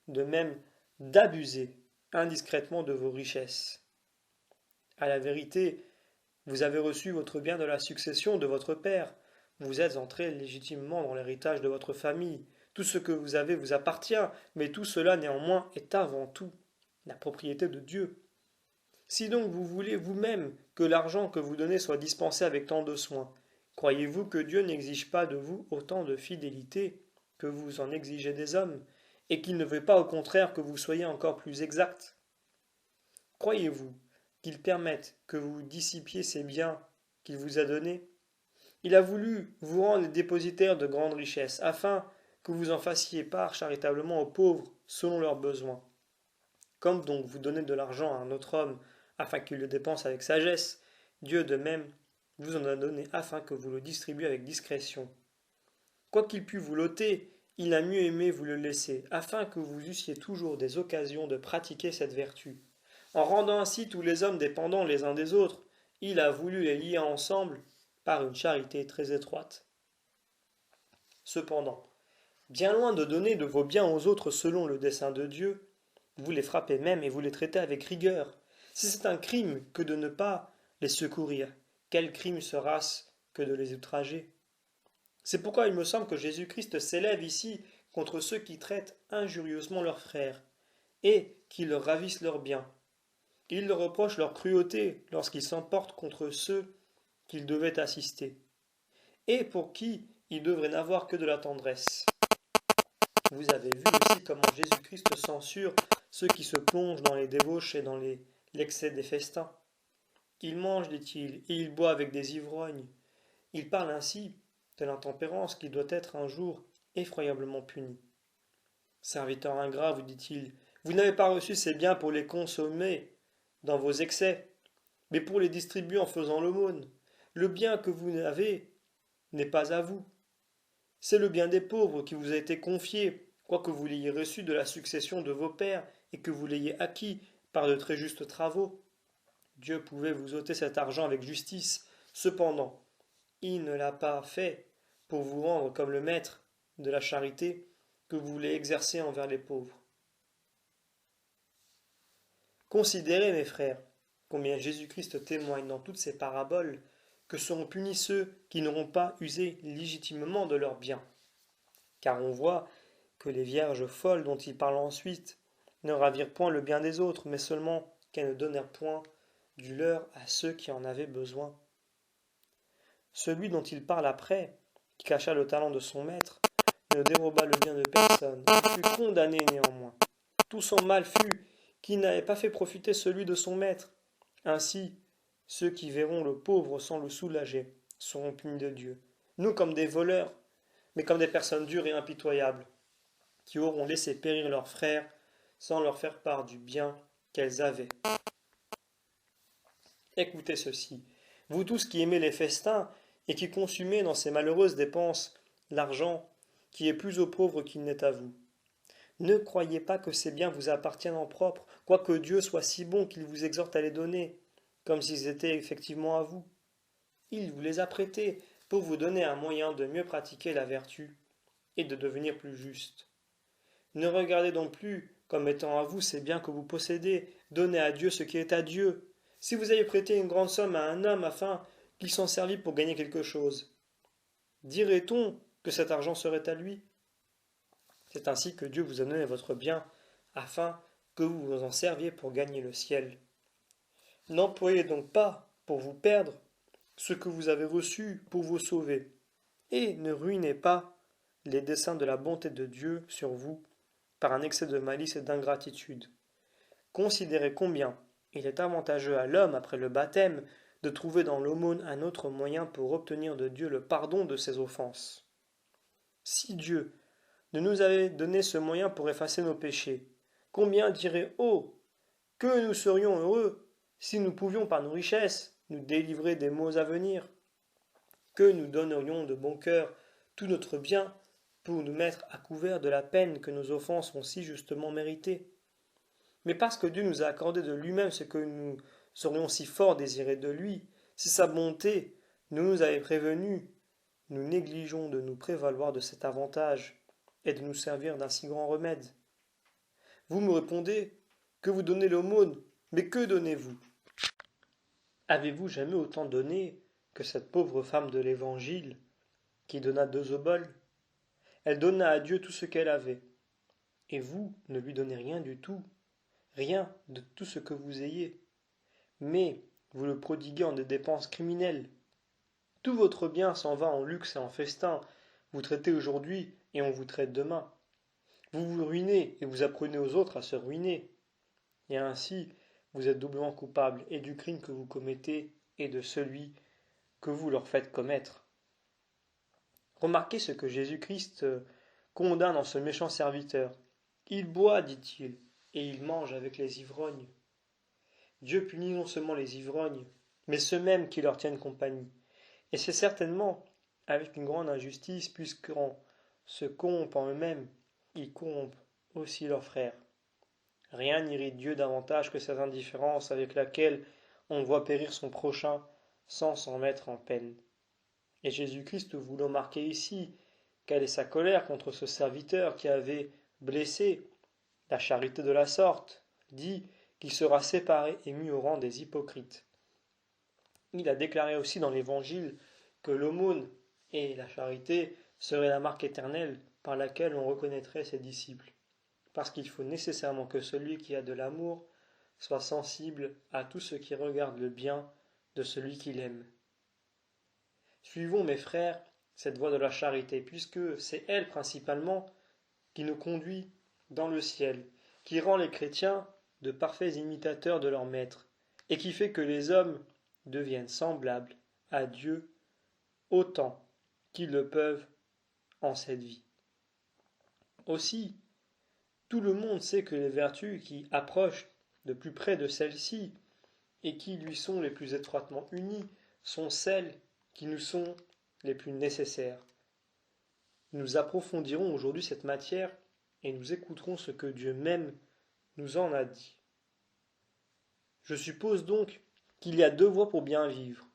de même d'abuser indiscrètement de vos richesses. À la vérité, vous avez reçu votre bien de la succession de votre père, vous êtes entré légitimement dans l'héritage de votre famille, tout ce que vous avez vous appartient, mais tout cela néanmoins est avant tout la propriété de Dieu. Si donc vous voulez vous-même que l'argent que vous donnez soit dispensé avec tant de soin, croyez-vous que Dieu n'exige pas de vous autant de fidélité que vous en exigez des hommes, et qu'il ne veut pas au contraire que vous soyez encore plus exact? Croyez-vous qu'il permette que vous dissipiez ces biens qu'il vous a donnés? Il a voulu vous rendre les dépositaires de grandes richesses, afin que vous en fassiez part charitablement aux pauvres selon leurs besoins. Comme donc vous donnez de l'argent à un autre homme afin qu'il le dépense avec sagesse, Dieu de même vous en a donné afin que vous le distribuiez avec discrétion. Quoiqu'il pût vous l'ôter, il a mieux aimé vous le laisser, afin que vous eussiez toujours des occasions de pratiquer cette vertu. En rendant ainsi tous les hommes dépendants les uns des autres, il a voulu les lier ensemble par une charité très étroite. Cependant, bien loin de donner de vos biens aux autres selon le dessein de Dieu, vous les frappez même et vous les traitez avec rigueur. Si c'est un crime que de ne pas les secourir, quel crime sera-ce que de les outrager? C'est pourquoi il me semble que Jésus-Christ s'élève ici contre ceux qui traitent injurieusement leurs frères et qui leur ravissent leurs biens. Il leur reproche leur cruauté lorsqu'ils s'emportent contre ceux qu'ils devaient assister, et pour qui ils devraient n'avoir que de la tendresse. Vous avez vu aussi comment Jésus-Christ censure ceux qui se plongent dans les débauches et dans l'excès des festins. Ils mangent, dit-il, et ils boivent avec des ivrognes. Il parle ainsi de l'intempérance qui doit être un jour effroyablement punie. Serviteur ingrat, vous dit-il, vous n'avez pas reçu ces biens pour les consommer dans vos excès, mais pour les distribuer en faisant l'aumône. Le bien que vous avez n'est pas à vous. C'est le bien des pauvres qui vous a été confié, quoique vous l'ayez reçu de la succession de vos pères et que vous l'ayez acquis par de très justes travaux. Dieu pouvait vous ôter cet argent avec justice. Cependant, il ne l'a pas fait pour vous rendre comme le maître de la charité que vous voulez exercer envers les pauvres. Considérez, mes frères, combien Jésus-Christ témoigne dans toutes ces paraboles que seront punis ceux qui n'auront pas usé légitimement de leurs biens. Car on voit que les vierges folles dont il parle ensuite ne ravirent point le bien des autres, mais seulement qu'elles ne donnèrent point du leur à ceux qui en avaient besoin. Celui dont il parle après qui cacha le talent de son maître, ne déroba le bien de personne, il fut condamné néanmoins. Tout son mal fut qu'il n'avait pas fait profiter celui de son maître. Ainsi, ceux qui verront le pauvre sans le soulager seront punis de Dieu. Nous comme des voleurs, mais comme des personnes dures et impitoyables, qui auront laissé périr leurs frères sans leur faire part du bien qu'elles avaient. Écoutez ceci, vous tous qui aimez les festins et qui consumez dans ces malheureuses dépenses l'argent qui est plus aux pauvres qu'il n'est à vous. Ne croyez pas que ces biens vous appartiennent en propre, quoique Dieu soit si bon qu'il vous exhorte à les donner, comme s'ils étaient effectivement à vous. Il vous les a prêtés pour vous donner un moyen de mieux pratiquer la vertu et de devenir plus juste. Ne regardez donc plus comme étant à vous ces biens que vous possédez, donnez à Dieu ce qui est à Dieu. Si vous avez prêté une grande somme à un homme afin qu'il s'en servît pour gagner quelque chose, dirait-on que cet argent serait à lui? C'est ainsi que Dieu vous a donné votre bien, afin que vous vous en serviez pour gagner le ciel. N'employez donc pas, pour vous perdre, ce que vous avez reçu pour vous sauver, et ne ruinez pas les desseins de la bonté de Dieu sur vous par un excès de malice et d'ingratitude. Considérez combien il est avantageux à l'homme, après le baptême, de trouver dans l'aumône un autre moyen pour obtenir de Dieu le pardon de ses offenses. Si Dieu ne nous avait donné ce moyen pour effacer nos péchés, combien diraient oh, que nous serions heureux si nous pouvions par nos richesses nous délivrer des maux à venir, que nous donnerions de bon cœur tout notre bien pour nous mettre à couvert de la peine que nos offenses ont si justement méritée. Mais parce que Dieu nous a accordé de lui-même ce que nous aurions si fort désiré de lui, si sa bonté nous avait prévenus, nous négligeons de nous prévaloir de cet avantage et de nous servir d'un si grand remède. Vous me répondez que vous donnez l'aumône, mais que donnez-vous? Avez-vous jamais autant donné que cette pauvre femme de l'Évangile qui donna 2 oboles? Elle donna à Dieu tout ce qu'elle avait. Et vous ne lui donnez rien du tout, rien de tout ce que vous ayez. Mais vous le prodiguez en des dépenses criminelles. Tout votre bien s'en va en luxe et en festin. Vous traitez aujourd'hui et on vous traite demain. Vous vous ruinez et vous apprenez aux autres à se ruiner. Et ainsi, vous êtes doublement coupable et du crime que vous commettez et de celui que vous leur faites commettre. Remarquez ce que Jésus-Christ condamne en ce méchant serviteur. Il boit, dit-il, et il mange avec les ivrognes. Dieu punit non seulement les ivrognes, mais ceux-mêmes qui leur tiennent compagnie. Et c'est certainement avec une grande injustice, puisqu'en se corrompant eux-mêmes, ils corrompent aussi leurs frères. Rien n'irrite Dieu davantage que cette indifférence avec laquelle on voit périr son prochain sans s'en mettre en peine. Et Jésus-Christ voulant marquer ici quelle est sa colère contre ce serviteur qui avait blessé la charité de la sorte, dit qu'il sera séparé et mis au rang des hypocrites. Il a déclaré aussi dans l'Évangile que l'aumône et la charité seraient la marque éternelle par laquelle on reconnaîtrait ses disciples, parce qu'il faut nécessairement que celui qui a de l'amour soit sensible à tout ce qui regarde le bien de celui qu'il aime. Suivons, mes frères, cette voie de la charité, puisque c'est elle principalement qui nous conduit dans le ciel, qui rend les chrétiens de parfaits imitateurs de leur maître, et qui fait que les hommes deviennent semblables à Dieu autant qu'ils le peuvent en cette vie. Aussi, tout le monde sait que les vertus qui approchent de plus près de celle-ci et qui lui sont les plus étroitement unies sont celles qui nous sont les plus nécessaires. Nous approfondirons aujourd'hui cette matière et nous écouterons ce que Dieu même nous en a dit. Je suppose donc qu'il y a 2 voies pour bien vivre.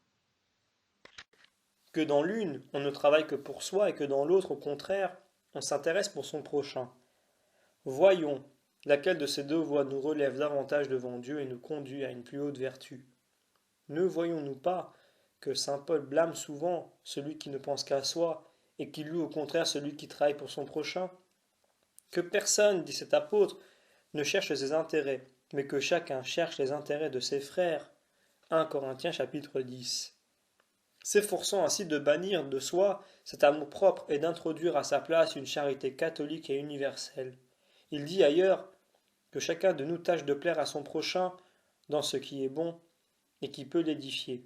Que dans l'une, on ne travaille que pour soi et que dans l'autre, au contraire, on s'intéresse pour son prochain. Voyons laquelle de ces 2 voies nous relève davantage devant Dieu et nous conduit à une plus haute vertu. Ne voyons-nous pas que saint Paul blâme souvent celui qui ne pense qu'à soi et qui loue au contraire celui qui travaille pour son prochain? Que personne, dit cet apôtre, ne cherche ses intérêts, mais que chacun cherche les intérêts de ses frères. 1 Corinthiens chapitre 10. s'efforçant ainsi de bannir de soi cet amour-propre et d'introduire à sa place une charité catholique et universelle. Il dit ailleurs que chacun de nous tâche de plaire à son prochain dans ce qui est bon et qui peut l'édifier.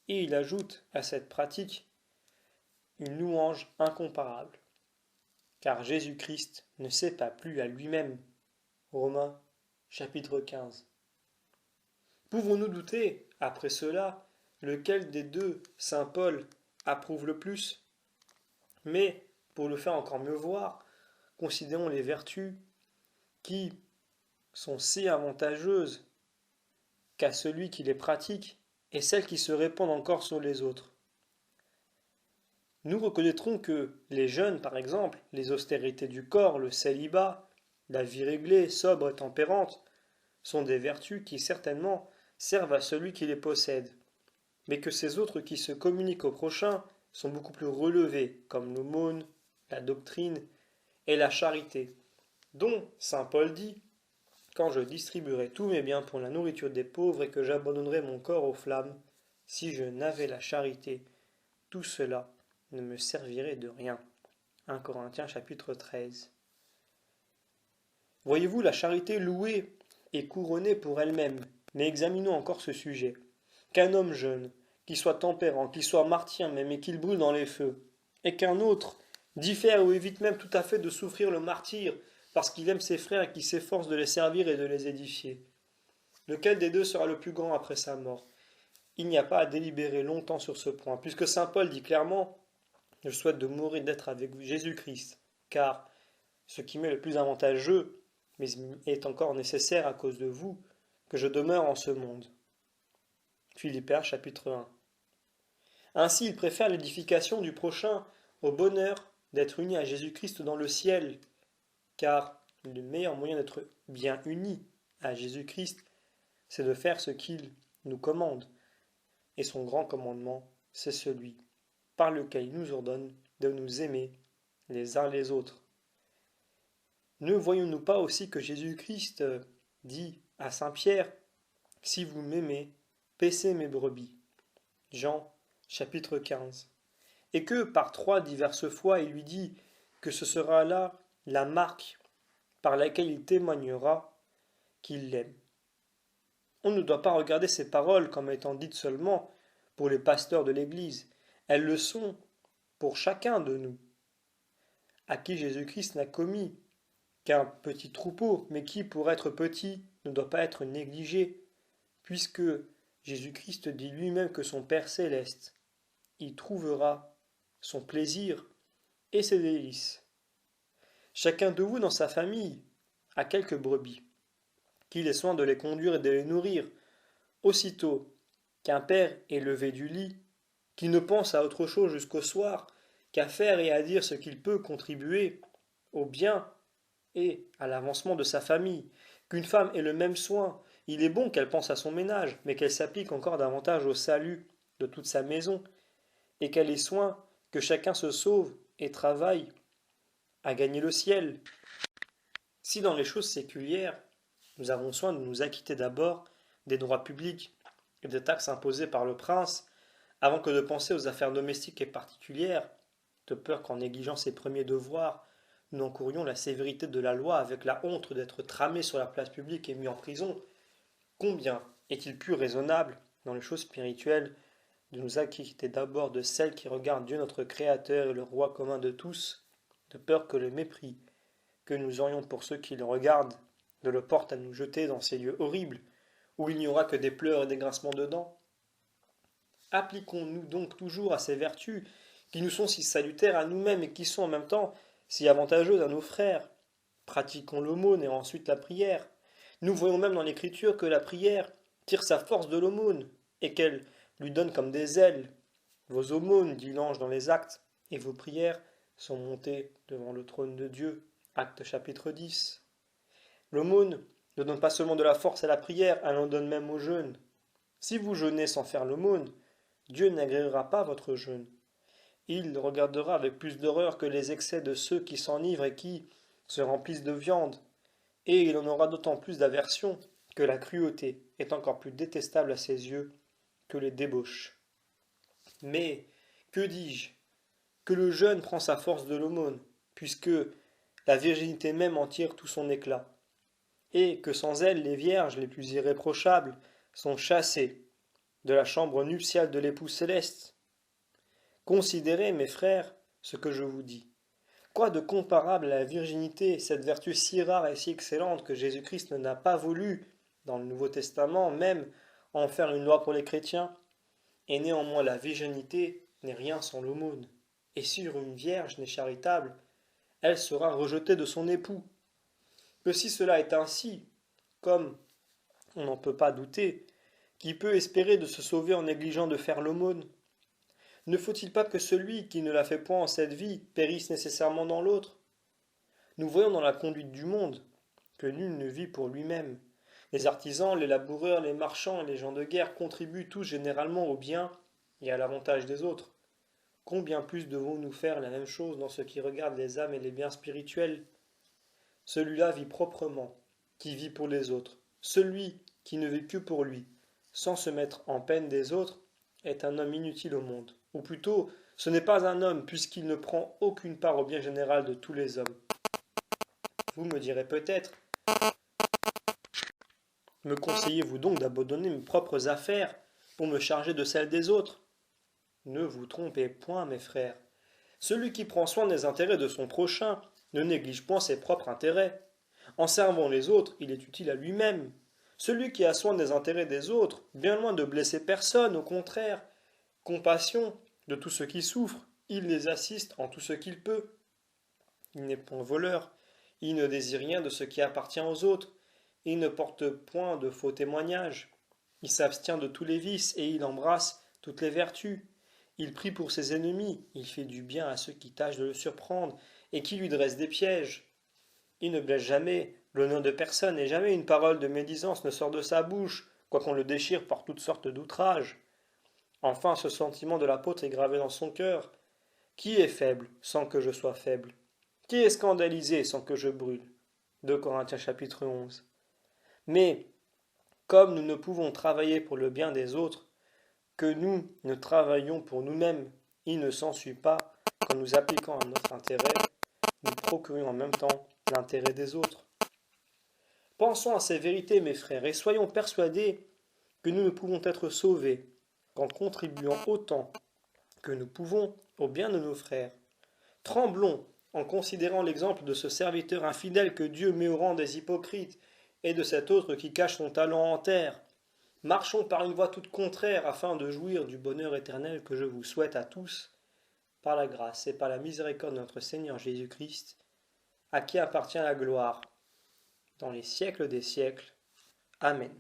Et il ajoute à cette pratique une louange incomparable, car Jésus-Christ ne s'est pas plu à lui-même. Romains chapitre 15. Pouvons-nous douter, après cela, lequel des deux saint Paul approuve le plus? Mais, pour le faire encore mieux voir, considérons les vertus qui sont si avantageuses qu'à celui qui les pratique et celles qui se répandent encore sur les autres. Nous reconnaîtrons que les jeûnes, par exemple, les austérités du corps, le célibat, la vie réglée, sobre et tempérante, sont des vertus qui certainement servent à celui qui les possède, mais que ces autres qui se communiquent au prochain sont beaucoup plus relevées, comme l'aumône, la doctrine et la charité, dont saint Paul dit: quand je distribuerai tous mes biens pour la nourriture des pauvres et que j'abandonnerai mon corps aux flammes, si je n'avais la charité, tout cela ne me servirait de rien. 1 Corinthiens chapitre 13. Voyez-vous la charité louée et couronnée pour elle-même, mais examinons encore ce sujet. Qu'un homme jeune, qui soit tempérant, qui soit martien même et qu'il brûle dans les feux, et qu'un autre diffère ou évite même tout à fait de souffrir le martyre parce qu'il aime ses frères et qu'il s'efforce de les servir et de les édifier. Lequel des deux sera le plus grand après sa mort? Il n'y a pas à délibérer longtemps sur ce point, puisque saint Paul dit clairement: je souhaite de mourir d'être avec Jésus-Christ, car ce qui m'est le plus avantageux, mais est encore nécessaire à cause de vous, que je demeure en ce monde. Philippiens chapitre 1. Ainsi, il préfère l'édification du prochain au bonheur d'être uni à Jésus-Christ dans le ciel, car le meilleur moyen d'être bien uni à Jésus-Christ, c'est de faire ce qu'il nous commande. Et son grand commandement, c'est celui par lequel il nous ordonne de nous aimer les uns les autres. Ne voyons-nous pas aussi que Jésus-Christ dit à saint Pierre: si vous m'aimez, paissez mes brebis. Jean chapitre 15. Et que par 3 diverses fois il lui dit que ce sera là la marque par laquelle il témoignera qu'il l'aime. On ne doit pas regarder ces paroles comme étant dites seulement pour les pasteurs de l'Église. Elles le sont pour chacun de nous, à qui Jésus-Christ n'a commis qu'un petit troupeau, mais qui, pour être petit, ne doit pas être négligé, puisque Jésus-Christ dit lui-même que son Père céleste y trouvera son plaisir et ses délices. Chacun de vous dans sa famille a quelques brebis, qu'il ait soin de les conduire et de les nourrir. Aussitôt qu'un père est levé du lit, qu'il ne pense à autre chose jusqu'au soir qu'à faire et à dire ce qu'il peut contribuer au bien et à l'avancement de sa famille, qu'une femme ait le même soin, il est bon qu'elle pense à son ménage, mais qu'elle s'applique encore davantage au salut de toute sa maison, et qu'elle ait soin que chacun se sauve et travaille à gagner le ciel. Si dans les choses séculières, nous avons soin de nous acquitter d'abord des droits publics et des taxes imposées par le prince, avant que de penser aux affaires domestiques et particulières, de peur qu'en négligeant ces premiers devoirs, nous encourions la sévérité de la loi avec la honte d'être tramés sur la place publique et mis en prison, combien est-il plus raisonnable, dans les choses spirituelles, de nous acquitter d'abord de celles qui regardent Dieu notre Créateur et le Roi commun de tous, de peur que le mépris que nous aurions pour ceux qui le regardent ne le porte à nous jeter dans ces lieux horribles, où il n'y aura que des pleurs et des grincements de dents. Appliquons-nous donc toujours à ces vertus qui nous sont si salutaires à nous-mêmes et qui sont en même temps si avantageuses à nos frères. Pratiquons l'aumône et ensuite la prière. Nous voyons même dans l'Écriture que la prière tire sa force de l'aumône et qu'elle lui donne comme des ailes. Vos aumônes, dit l'ange dans les Actes, et vos prières sont montées devant le trône de Dieu. Actes chapitre 10. L'aumône ne donne pas seulement de la force à la prière, elle en donne même au jeûne. Si vous jeûnez sans faire l'aumône, Dieu n'agréera pas votre jeûne. Il regardera avec plus d'horreur que les excès de ceux qui s'enivrent et qui se remplissent de viande, et il en aura d'autant plus d'aversion que la cruauté est encore plus détestable à ses yeux que les débauches. Mais, que dis-je? Que le jeûne prend sa force de l'aumône, puisque la virginité même en tire tout son éclat, et que sans elle les vierges les plus irréprochables sont chassées de la chambre nuptiale de l'époux céleste. Considérez, mes frères, ce que je vous dis. Quoi de comparable à la virginité, cette vertu si rare et si excellente que Jésus-Christ n'a pas voulu, dans le Nouveau Testament même, en faire une loi pour les chrétiens? Et néanmoins la virginité n'est rien sans l'aumône. Et si une vierge n'est charitable, elle sera rejetée de son époux. Que si cela est ainsi, comme on n'en peut pas douter, qui peut espérer de se sauver en négligeant de faire l'aumône? Ne faut-il pas que celui qui ne la fait point en cette vie périsse nécessairement dans l'autre? Nous voyons dans la conduite du monde que nul ne vit pour lui-même. Les artisans, les laboureurs, les marchands et les gens de guerre contribuent tous généralement au bien et à l'avantage des autres. Combien plus devons-nous faire la même chose dans ce qui regarde les âmes et les biens spirituels? Celui-là vit proprement, qui vit pour les autres. Celui qui ne vit que pour lui, sans se mettre en peine des autres, est un homme inutile au monde. Ou plutôt, ce n'est pas un homme, puisqu'il ne prend aucune part au bien général de tous les hommes. Vous me direz peut-être, me conseillez-vous donc d'abandonner mes propres affaires pour me charger de celles des autres? Ne vous trompez point, mes frères. Celui qui prend soin des intérêts de son prochain ne néglige point ses propres intérêts. En servant les autres, il est utile à lui-même. Celui qui a soin des intérêts des autres, bien loin de blesser personne, au contraire, compassion de tous ceux qui souffrent, il les assiste en tout ce qu'il peut. Il n'est point voleur, il ne désire rien de ce qui appartient aux autres, il ne porte point de faux témoignages, il s'abstient de tous les vices et il embrasse toutes les vertus. Il prie pour ses ennemis, il fait du bien à ceux qui tâchent de le surprendre et qui lui dressent des pièges. Il ne blesse jamais l'honneur de personne et jamais une parole de médisance ne sort de sa bouche, quoiqu'on le déchire par toutes sortes d'outrages. Enfin, ce sentiment de l'apôtre est gravé dans son cœur. Qui est faible sans que je sois faible? Qui est scandalisé sans que je brûle? 2 Corinthiens chapitre 11. Mais, comme nous ne pouvons travailler pour le bien des autres, que nous ne travaillons pour nous-mêmes, il ne s'ensuit pas qu'en nous appliquant à notre intérêt, nous procurions en même temps l'intérêt des autres. Pensons à ces vérités, mes frères, et soyons persuadés que nous ne pouvons être sauvés qu'en contribuant autant que nous pouvons au bien de nos frères. Tremblons en considérant l'exemple de ce serviteur infidèle que Dieu met au rang des hypocrites et de cet autre qui cache son talent en terre. Marchons par une voie toute contraire afin de jouir du bonheur éternel que je vous souhaite à tous, par la grâce et par la miséricorde de notre Seigneur Jésus-Christ, à qui appartient la gloire dans les siècles des siècles. Amen.